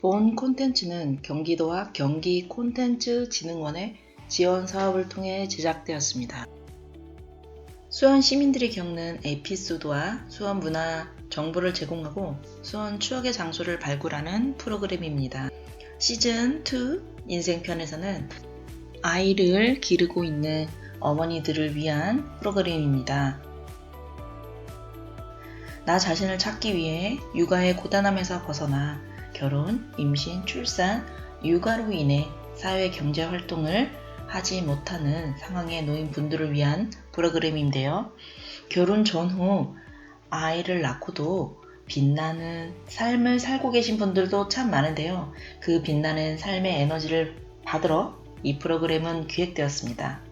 본 콘텐츠는 경기도와 경기콘텐츠진흥원의 지원 사업을 통해 제작되었습니다. 수원 시민들이 겪는 에피소드와 수원 문화 정보를 제공하고 수원 추억의 장소를 발굴하는 프로그램입니다. 시즌2 인생편에서는 아이를 기르고 있는 어머니들을 위한 프로그램입니다. 나 자신을 찾기 위해 육아의 고단함에서 벗어나 결혼, 임신, 출산, 육아로 인해 사회 경제 활동을 하지 못하는 상황에 놓인 분들을 위한 프로그램인데요. 결혼 전후 아이를 낳고도 빛나는 삶을 살고 계신 분들도 참 많은데요. 그 빛나는 삶의 에너지를 받으러 이 프로그램은 기획되었습니다.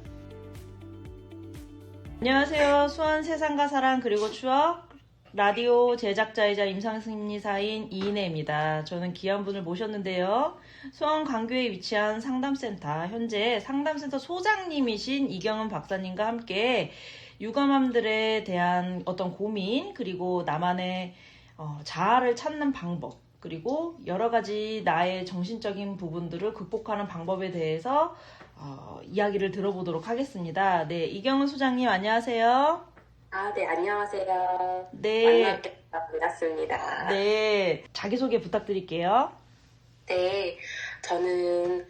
안녕하세요. 수원 세상과 사랑 그리고 추억 라디오 제작자이자 임상심리사인 이인혜입니다. 저는 귀한 분을 모셨는데요. 수원 광교에 위치한 상담센터, 현재 상담센터 소장님이신 이경은 박사님과 함께 육아맘들에 대한 어떤 고민, 그리고 나만의 자아를 찾는 방법, 그리고 여러 가지 나의 정신적인 부분들을 극복하는 방법에 대해서 이야기를 들어보도록 하겠습니다. 네, 이경은 소장님 안녕하세요. 네, 안녕하세요. 네. 만나뵙게 반갑습니다. 네, 자기소개 부탁드릴게요. 네, 저는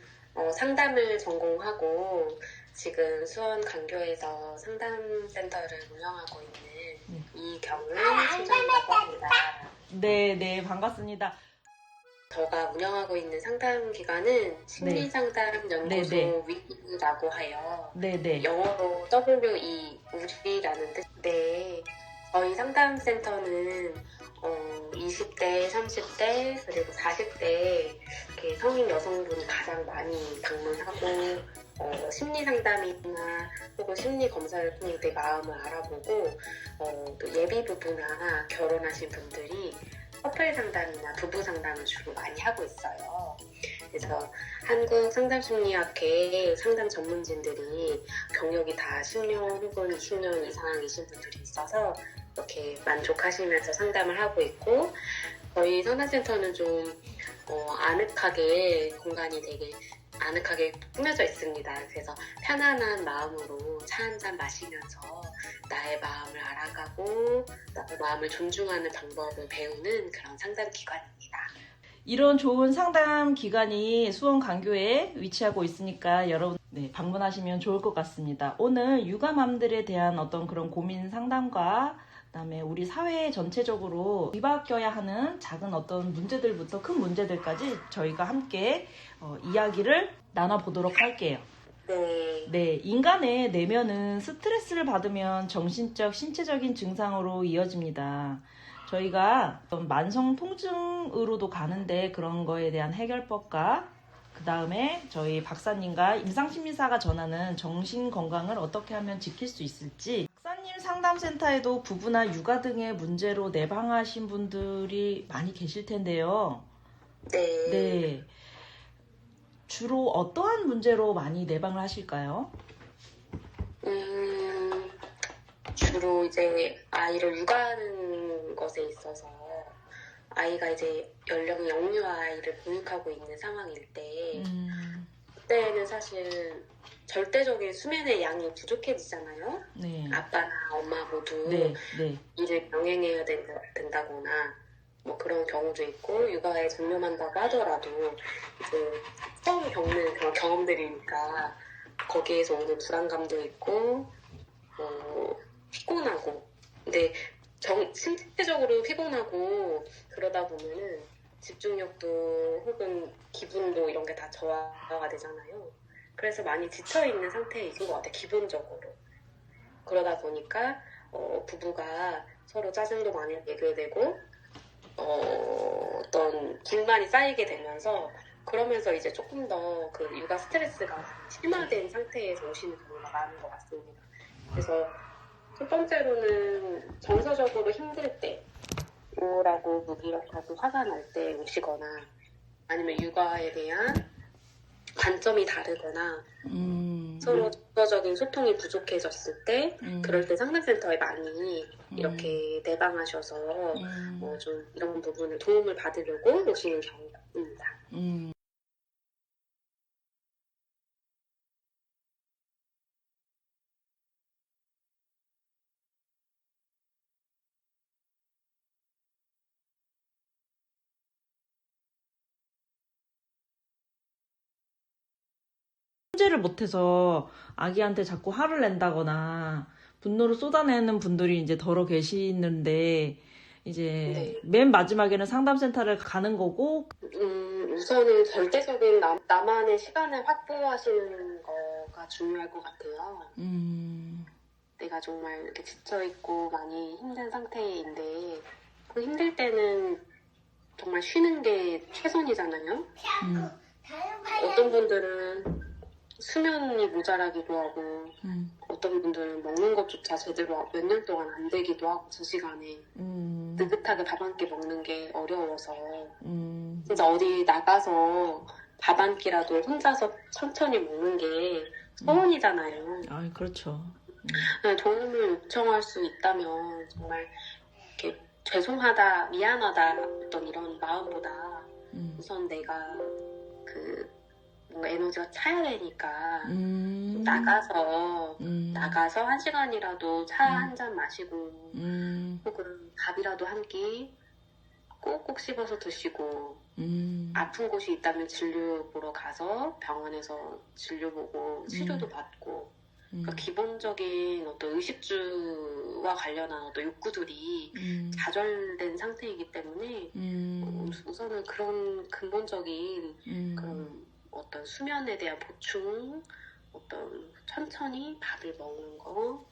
상담을 전공하고 지금 수원 강교에서 상담센터를 운영하고 있는 이경은 소장이라고 합니다. 네, 반갑습니다. 제가 운영하고 있는 상담기관은 심리상담연구소 위라고 하여 영어로 WE, 우리라는 뜻. 네, 저희 상담센터는 20대, 30대, 그리고 40대 이렇게 성인 여성분이 가장 많이 방문하고 심리상담이나 혹은 심리검사를 통해 내 마음을 알아보고 또 예비부부나 결혼하신 분들이 커플 상담이나 부부 상담을 주로 많이 하고 있어요. 그래서 한국 상담심리학회 상담 전문진들이 경력이 다 10년 혹은 20년 이상이신 분들이 있어서 이렇게 만족하시면서 상담을 하고 있고, 저희 상담센터는 좀 아늑하게, 공간이 되게 아늑하게 꾸며져 있습니다. 그래서 편안한 마음으로 차 한잔 마시면서 나의 마음을 알아가고 나의 마음을 존중하는 방법을 배우는 그런 상담 기관입니다. 이런 좋은 상담 기관이 수원 강교에 위치하고 있으니까 여러분 방문하시면 좋을 것 같습니다. 오늘 육아맘들에 대한 어떤 그런 고민 상담과 그다음에 우리 사회 전체적으로 뒤바뀌어야 하는 작은 어떤 문제들부터 큰 문제들까지 저희가 함께 이야기를 나눠보도록 할게요. 네, 인간의 내면은 스트레스를 받으면 정신적, 신체적인 증상으로 이어집니다. 저희가 만성 통증으로도 가는데 그런 거에 대한 해결법과 그 다음에 저희 박사님과 임상심리사가 전하는 정신 건강을 어떻게 하면 지킬 수 있을지, 박사님 상담센터에도 부부나 육아 등의 문제로 내방하신 분들이 많이 계실 텐데요. 네. 주로 어떠한 문제로 많이 내방을 하실까요? 주로 이제 아이를 육아하는 것에 있어서 아이가 이제 연령이 영유 아이를 보육하고 있는 상황일 때 그때는 사실 절대적인 수면의 양이 부족해지잖아요. 아빠나 엄마 모두 일을 병행해야 된다거나 뭐 그런 경우도 있고, 육아에 전념한다고 하더라도 이제 처음 겪는 그런 경험들이니까 거기에서 오는 불안감도 있고 피곤하고, 근데 신체적으로 피곤하고 그러다 보면은 집중력도 혹은 기분도 이런 게 다 저하가 되잖아요. 그래서 많이 지쳐있는 상태에 있는 것 같아요, 기본적으로. 그러다 보니까 부부가 서로 짜증도 많이 내게 되고 어떤 불만이 쌓이게 되면서, 그러면서 이제 조금 더 그 육아 스트레스가 심화된 상태에서 오시는 경우가 많은 것 같습니다. 그래서 첫 번째로는 정서적으로 힘들 때, 우울하고 무기력하고 화가 날 때 오시거나, 아니면 육아에 대한 관점이 다르거나 서로 정서적인 소통이 부족해졌을 때 그럴 때 상담센터에 많이 이렇게 내방하셔서 좀 이런 부분을 도움을 받으려고 오시는 경우가 있습니다. 통제를 못해서 아기한테 자꾸 화를 낸다거나 분노를 쏟아내는 분들이 이제 더러 계시는데 이제 맨 마지막에는 상담센터를 가는 거고. 우선은 절대적인 나만의 시간을 확보하시는 거가 중요할 것 같아요. 내가 정말 이렇게 지쳐있고 많이 힘든 상태인데 그 힘들 때는 정말 쉬는 게 최선이잖아요. 어떤 분들은 수면이 모자라기도 하고 어떤 분들은 먹는 것조차 제대로 몇 년 동안 안 되기도 하고 그 시간에 느긋하게 밥 한 끼 먹는 게 어려워서 진짜 어디 나가서 밥 한 끼라도 혼자서 천천히 먹는 게 소원이잖아요. 아, 그렇죠. 도움을 요청할 수 있다면 정말 이렇게 죄송하다, 미안하다 어떤 이런 마음보다 우선 내가 뭔가 에너지가 차야 되니까 나가서 1시간이라도 차 한 잔 마시고 혹은 밥이라도 한 끼 꼭꼭 씹어서 드시고 아픈 곳이 있다면 진료 보러 가서 병원에서 진료 보고 치료도 받고 그러니까 기본적인 어떤 의식주와 관련한 어떤 욕구들이 좌절된 상태이기 때문에 우선은 그런 근본적인 그런 어떤 수면에 대한 보충, 어떤 천천히 밥을 먹는 거,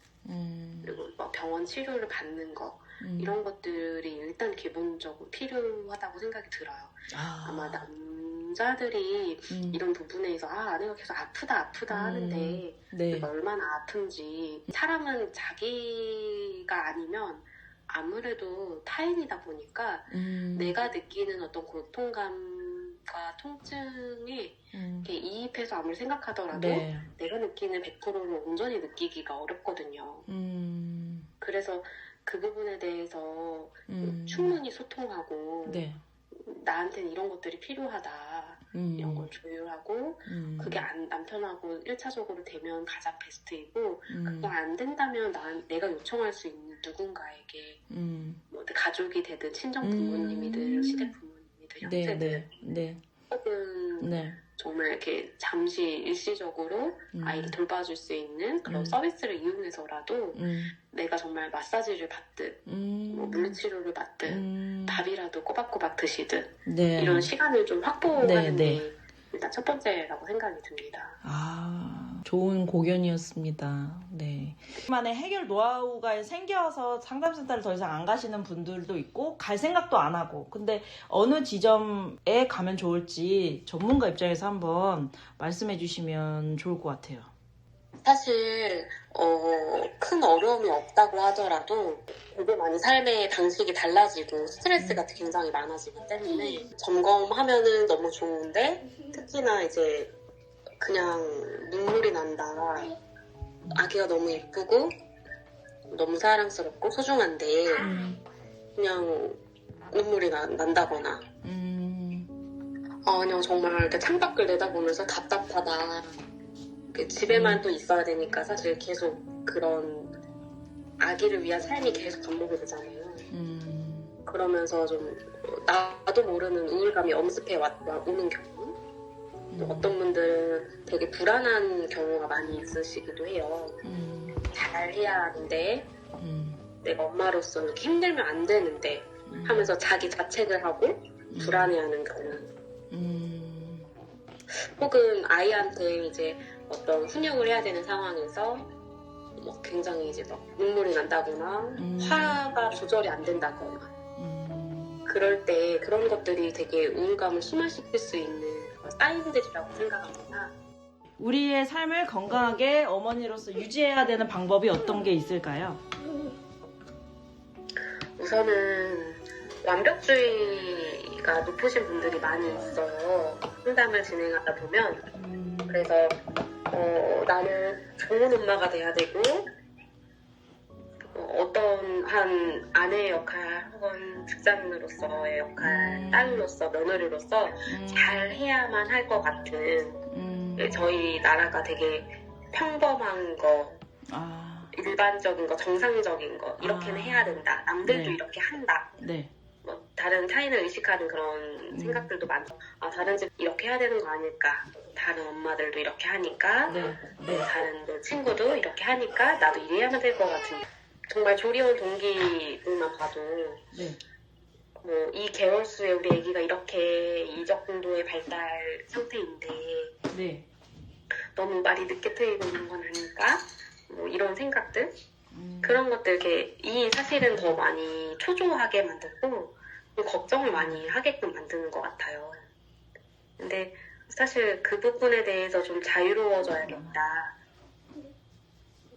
그리고 병원 치료를 받는 거 이런 것들이 일단 기본적으로 필요하다고 생각이 들어요. 아마 남자들이 이런 부분에 있어 내가 계속 아프다 하는데 내가 얼마나 아픈지 사람은 자기가 아니면 아무래도 타인이다 보니까 내가 느끼는 어떤 고통감과 통증에 이렇게 이입해서 아무리 생각하더라도 내가 느끼는 100%를 온전히 느끼기가 어렵거든요. 그래서 그 부분에 대해서 충분히 소통하고 나한테는 이런 것들이 필요하다 이런 걸 조율하고 그게 남편하고 1차적으로 되면 가장 베스트이고 그게 안 된다면 내가 요청할 수 있는 누군가에게 뭐 가족이 되든 친정 부모님이든 시댁 부모님이든 형제들 혹은 정말 이렇게 잠시 일시적으로 아이를 돌봐줄 수 있는 그런 서비스를 이용해서라도 내가 정말 마사지를 받든 뭐 물리치료를 받든 밥이라도 꼬박꼬박 드시든 이런 시간을 좀 확보하는 게 일단 첫 번째라고 생각이 듭니다. 좋은 고견이었습니다. 만에 해결 노하우가 생겨서 상담센터를 더 이상 안 가시는 분들도 있고 갈 생각도 안 하고 근데 어느 지점에 가면 좋을지 전문가 입장에서 한번 말씀해 주시면 좋을 것 같아요. 사실 큰 어려움이 없다고 하더라도 되게 많이 삶의 방식이 달라지고 스트레스가 굉장히 많아지기 때문에 점검하면은 너무 좋은데 특히나 이제 그냥 눈물이 난다. 아기가 너무 예쁘고 너무 사랑스럽고 소중한데 그냥 눈물이 난다거나 그냥 정말 이렇게 창밖을 내다보면서 답답하다. 집에만 또 있어야 되니까 사실 계속 그런 아기를 위한 삶이 계속 반복이 되잖아요. 그러면서 좀 나도 모르는 우울감이 엄습해 오는 경우 어떤 분들은 되게 불안한 경우가 많이 있으시기도 해요. 잘해야 하는데 내가 엄마로서 이렇게 힘들면 안 되는데 하면서 자기 자책을 하고 불안해하는 경우 혹은 아이한테 이제 어떤 훈육을 해야 되는 상황에서 굉장히 이제 눈물이 난다거나 화가 조절이 안 된다거나 그럴 때 그런 것들이 되게 우울감을 심화시킬 수 있는 사인들이라고 생각합니다. 우리의 삶을 건강하게 어머니로서 유지해야 되는 방법이 어떤 게 있을까요? 우선은 완벽주의가 높으신 분들이 많이 있어요. 상담을 진행하다 보면 그래서 나는 좋은 엄마가 돼야 되고 어떤 한 아내의 역할 혹은 직장인으로서의 역할, 딸로서, 며느리로서 잘 해야만 할 것 같은 저희 나라가 되게 평범한 거, 일반적인 거, 정상적인 거 이렇게는 해야 된다. 남들도 네. 이렇게 한다. 네. 뭐 다른 타인을 의식하는 그런 생각들도 많죠. 다른 집 이렇게 해야 되는 거 아닐까? 다른 엄마들도 이렇게 하니까, 네. 네. 다른 뭐 친구도 이렇게 하니까 나도 이래야만 될 것 같은. 정말 조리원 동기들만 봐도 네. 뭐 이 개월수에 우리 아기가 이렇게 이 정도의 발달 상태인데 네. 너무 말이 늦게 트이고 있는 건 아닐까? 뭐 이런 생각들. 그런 것들 이렇게 이 사실은 더 많이 초조하게 만들고 걱정을 많이 하게끔 만드는 것 같아요. 근데 사실 그 부분에 대해서 좀 자유로워져야겠다.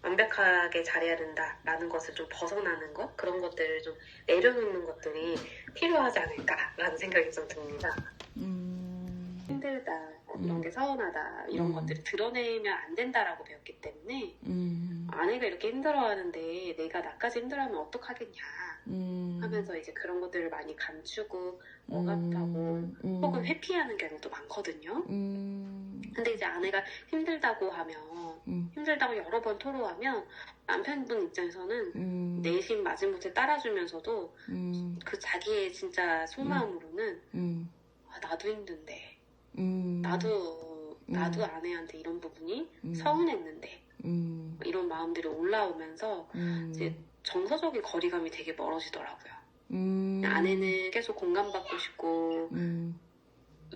완벽하게 잘해야 된다라는 것을 좀 벗어나는 것? 그런 것들을 좀 내려놓는 것들이 필요하지 않을까라는 생각이 좀 듭니다. 힘들다, 이런 게 서운하다, 이런 것들을 드러내면 안 된다라고 배웠기 때문에 아내가 이렇게 힘들어하는데 내가 나까지 힘들어하면 어떡하겠냐 하면서 이제 그런 것들을 많이 감추고 억압하고 혹은 회피하는 경우도 많거든요. 근데 이제 아내가 힘들다고 하면 힘들다고 여러 번 토로하면 남편분 입장에서는 내심 마지못해 따라주면서도 그 자기의 진짜 속마음으로는 나도 힘든데 나도 아내한테 이런 부분이 서운했는데 이런 마음들이 올라오면서 이제 정서적인 거리감이 되게 멀어지더라고요. 아내는 계속 공감받고 싶고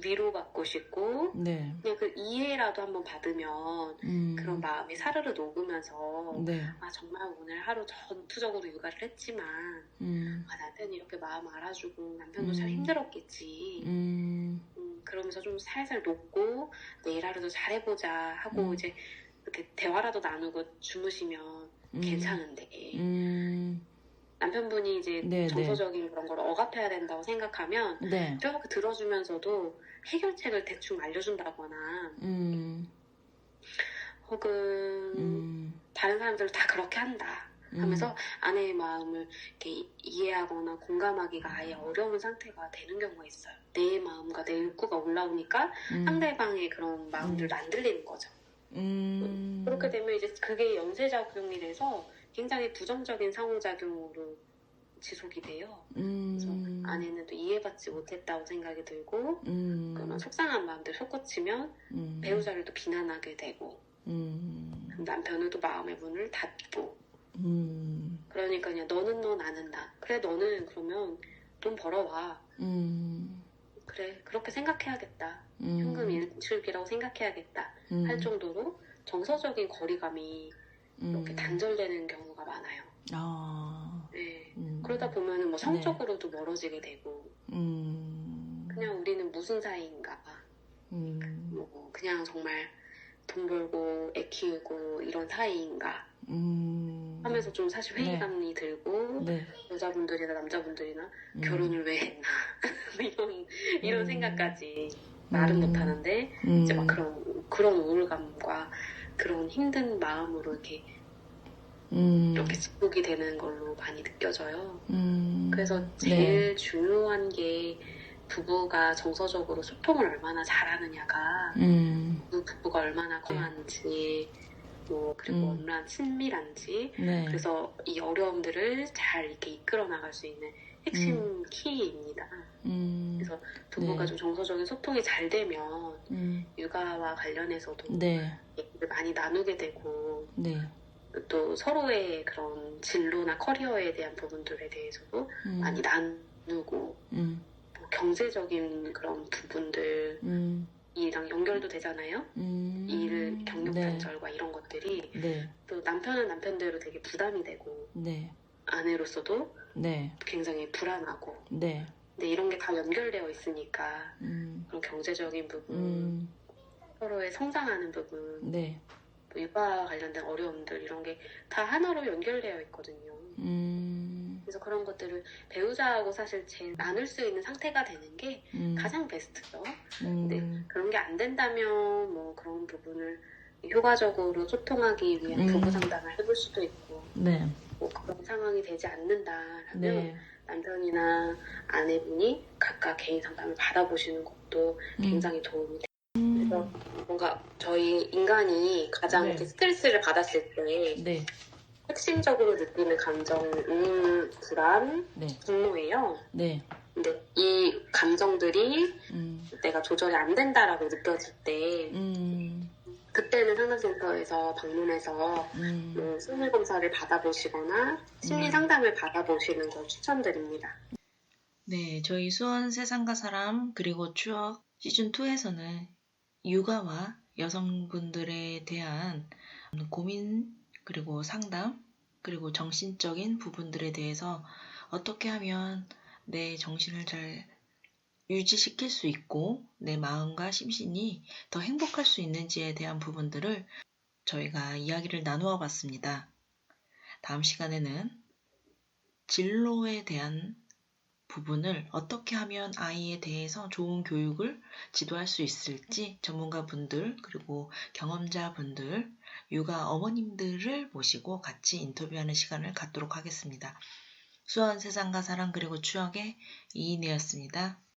위로받고 싶고 네. 그냥 그 이해라도 한번 받으면 그런 마음이 사르르 녹으면서 네. 정말 오늘 하루 전투적으로 육아를 했지만 남편이 이렇게 마음 알아주고 남편도 잘 힘들었겠지 그러면서 좀 살살 녹고 내일 하루도 잘해보자 하고 이제 이렇게 대화라도 나누고 주무시면 괜찮은데 남편분이 이제 네, 정서적인 그런 걸 억압해야 된다고 생각하면 네. 이렇게 들어주면서도 해결책을 대충 알려준다거나 혹은 다른 사람들도 다 그렇게 한다 하면서 아내의 마음을 이렇게 이해하거나 공감하기가 아예 어려운 상태가 되는 경우가 있어요. 내 마음과 내 욕구가 올라오니까 상대방의 그런 마음들도 안 들리는 거죠. 그렇게 되면 이제 그게 연쇄작용이 돼서 굉장히 부정적인 상호작용으로 지속이 돼요. 그래서 아내는 또 이해받지 못했다고 생각이 들고 그런 속상한 마음들 솟구치면 배우자를 또 비난하게 되고 남편은 또 마음의 문을 닫고 그러니까 그냥 너는 너 나는 나 그래 너는 그러면 돈 벌어와 그래 그렇게 생각해야겠다 현금 일출기라고 생각해야겠다 할 정도로 정서적인 거리감이 이렇게 단절되는 경우가 많아요. 네. 그러다 보면 뭐 성적으로도 멀어지게 되고 그냥 우리는 무슨 사이인가 뭐 그냥 정말 돈 벌고 애 키우고 이런 사이인가 하면서 좀 사실 회의감이 들고 여자분들이나 남자분들이나 결혼을 왜 했나 이런 생각까지 말은 못하는데 이제 막 그런 우울감과 그런 힘든 마음으로 이렇게 지속이 되는 걸로 많이 느껴져요. 그래서 제일 중요한 게 부부가 정서적으로 소통을 얼마나 잘하느냐가 그 부부가 얼마나 건강한지 뭐 그리고 얼마나 친밀한지 그래서 이 어려움들을 잘 이렇게 이끌어 나갈 수 있는 핵심 키입니다. 그래서 부부가 좀 정서적인 소통이 잘 되면 육아와 관련해서도 얘기를 많이 나누게 되고 또 서로의 그런 진로나 커리어에 대한 부분들에 대해서도 많이 나누고 뭐 경제적인 그런 부분들 이랑 연결도 되잖아요. 일 경력 단절과 이런 것들이 또 남편은 남편대로 되게 부담이 되고 아내로서도 굉장히 불안하고 근데 이런 게 다 연결되어 있으니까 그런 경제적인 부분 서로의 성장하는 부분 뭐 육아와 관련된 어려움들 이런 게 다 하나로 연결되어 있거든요. 그래서 그런 것들을 배우자하고 사실 제일 나눌 수 있는 상태가 되는 게 가장 베스트죠. 근데 그런 게 안 된다면 뭐 그런 부분을 효과적으로 소통하기 위한 부부 상담을 해볼 수도 있고, 네. 뭐 그런 상황이 되지 않는다라면 네. 남편이나 아내분이 각각 개인 상담을 받아보시는 것도 굉장히 도움이 돼요. 그래서 뭔가 저희 인간이 가장 네. 이렇게 스트레스를 받았을 때 네. 핵심적으로 느끼는 감정은 불안, 네. 분노예요. 네. 근데 이 감정들이 음. 내가 조절이 안 된다라고 느껴질 때 그때는 상담센터에서 방문해서 심리 검사를 받아보시거나 심리 상담을 받아보시는 걸 추천드립니다. 네, 저희 수원 세상과 사람 그리고 추억 시즌2에서는 육아와 여성분들에 대한 고민 그리고 상담 그리고 정신적인 부분들에 대해서 어떻게 하면 내 정신을 잘 유지시킬 수 있고 내 마음과 심신이 더 행복할 수 있는지에 대한 부분들을 저희가 이야기를 나누어 봤습니다. 다음 시간에는 진로에 대한 부분을 어떻게 하면 아이에 대해서 좋은 교육을 지도할 수 있을지 전문가분들 그리고 경험자분들, 육아 어머님들을 모시고 같이 인터뷰하는 시간을 갖도록 하겠습니다. 수원 세상과 사랑 그리고 추억의 이인혜였습니다.